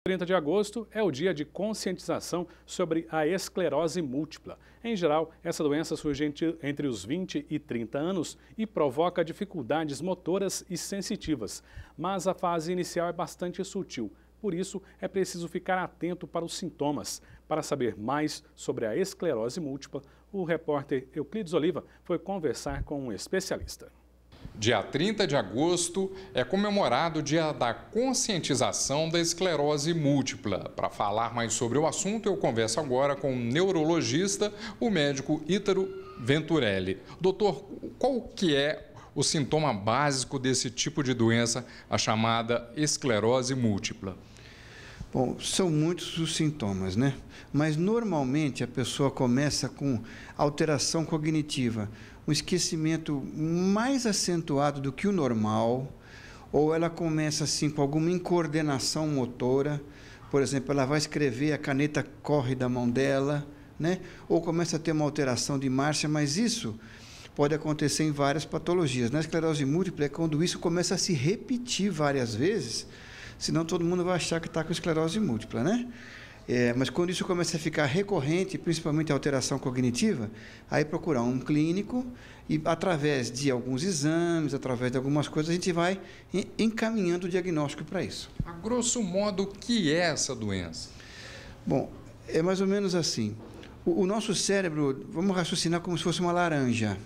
30 de agosto é o dia de conscientização sobre a esclerose múltipla. Em geral, essa doença surge entre os 20 e 30 anos e provoca dificuldades motoras e sensitivas. Mas a fase inicial é bastante sutil, por isso é preciso ficar atento para os sintomas. Para saber mais sobre a esclerose múltipla, o repórter Euclides Oliva foi conversar com um especialista. Dia 30 de agosto é comemorado o Dia da Conscientização da Esclerose Múltipla. Para falar mais sobre o assunto, eu converso agora com o neurologista, o médico Ítalo Venturelli. Doutor, qual que é o sintoma básico desse tipo de doença, a chamada esclerose múltipla? Bom, são muitos os sintomas, né? Mas normalmente a pessoa começa com alteração cognitiva, um esquecimento mais acentuado do que o normal, ou ela começa assim com alguma incoordenação motora, por exemplo, ela vai escrever, a caneta corre da mão dela, né? Ou começa a ter uma alteração de marcha, mas isso pode acontecer em várias patologias. Na esclerose múltipla é quando isso começa a se repetir várias vezes, senão todo mundo vai achar que está com esclerose múltipla, né? Mas quando isso começa a ficar recorrente, principalmente a alteração cognitiva, aí procurar um clínico e através de alguns exames, através de algumas coisas, a gente vai encaminhando o diagnóstico para isso. A grosso modo, o que é essa doença? Bom, é mais ou menos assim. O nosso cérebro, vamos raciocinar como se fosse uma laranja.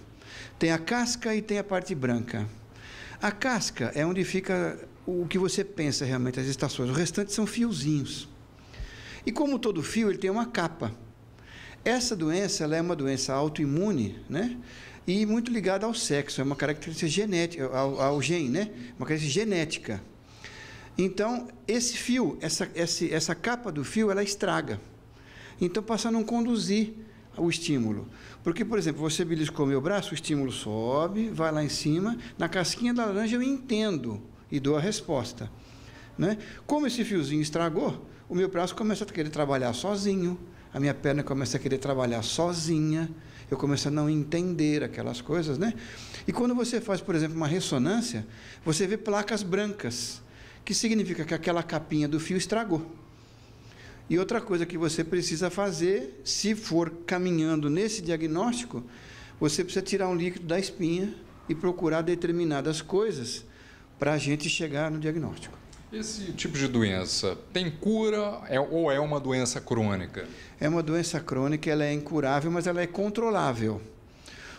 Tem a casca e tem a parte branca. A casca é onde fica o que você pensa realmente, as estações. O restante são fiozinhos. E como todo fio, ele tem uma capa. Essa doença, ela é uma doença autoimune, né? E muito ligada ao sexo, é uma característica genética, ao gene, né? Uma característica genética. Então, esse fio, essa capa do fio, ela estraga. Então, passa a não conduzir o estímulo. Porque, por exemplo, você beliscou meu braço, o estímulo sobe, vai lá em cima, na casquinha da laranja eu entendo e dou a resposta, né? Como esse fiozinho estragou, o meu braço começa a querer trabalhar sozinho, a minha perna começa a querer trabalhar sozinha, eu começo a não entender aquelas coisas, né? E quando você faz, por exemplo, uma ressonância, você vê placas brancas, que significa que aquela capinha do fio estragou. E outra coisa que você precisa fazer, se for caminhando nesse diagnóstico, você precisa tirar um líquido da espinha e procurar determinadas coisas para a gente chegar no diagnóstico. Esse tipo de doença tem cura ou é uma doença crônica? É uma doença crônica, ela é incurável, mas ela é controlável.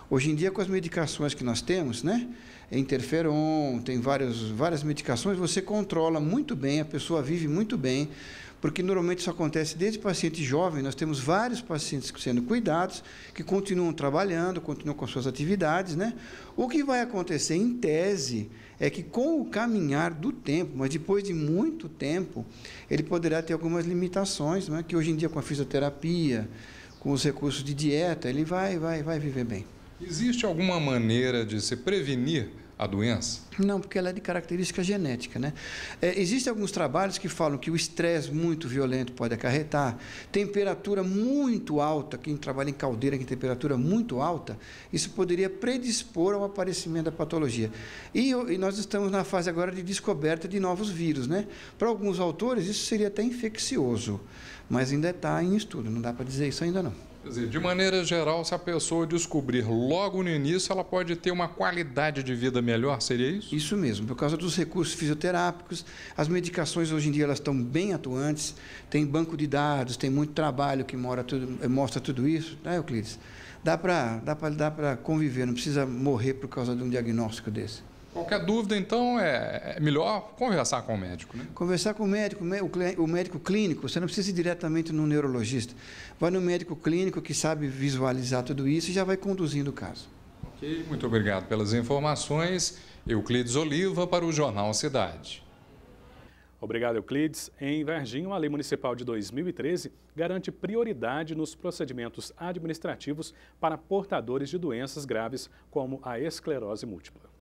Hoje em dia, com as medicações que nós temos, né? Interferon, tem várias medicações, você controla muito bem, a pessoa vive muito bem, porque normalmente isso acontece desde paciente jovem, nós temos vários pacientes sendo cuidados, que continuam trabalhando, continuam com suas atividades, né? O que vai acontecer, em tese, é que com o caminhar do tempo, mas depois de muito tempo, ele poderá ter algumas limitações, né? Que hoje em dia com a fisioterapia, com os recursos de dieta, ele vai viver bem. Existe alguma maneira de se prevenir a doença? Não, porque ela é de característica genética, né? Existem alguns trabalhos que falam que o estresse muito violento pode acarretar, temperatura muito alta, quem trabalha em caldeira com temperatura muito alta, isso poderia predispor ao aparecimento da patologia. E nós estamos na fase agora de descoberta de novos vírus, né? Para alguns autores isso seria até infeccioso, mas ainda está em estudo, não dá para dizer isso ainda não. Quer dizer, de maneira geral, se a pessoa descobrir logo no início, ela pode ter uma qualidade de vida melhor, seria isso? Isso mesmo, por causa dos recursos fisioterápicos, as medicações hoje em dia elas estão bem atuantes, tem banco de dados, tem muito trabalho que mostra tudo isso, né, Euclides? Dá para conviver, não precisa morrer por causa de um diagnóstico desse. Qualquer dúvida, então, é melhor conversar com o médico, né? Conversar com o médico, o médico clínico, você não precisa ir diretamente no neurologista. Vai no médico clínico que sabe visualizar tudo isso e já vai conduzindo o caso. Ok, muito obrigado pelas informações. Euclides Oliva para o Jornal Cidade. Obrigado, Euclides. Em Varginha, a Lei Municipal de 2013 garante prioridade nos procedimentos administrativos para portadores de doenças graves como a esclerose múltipla.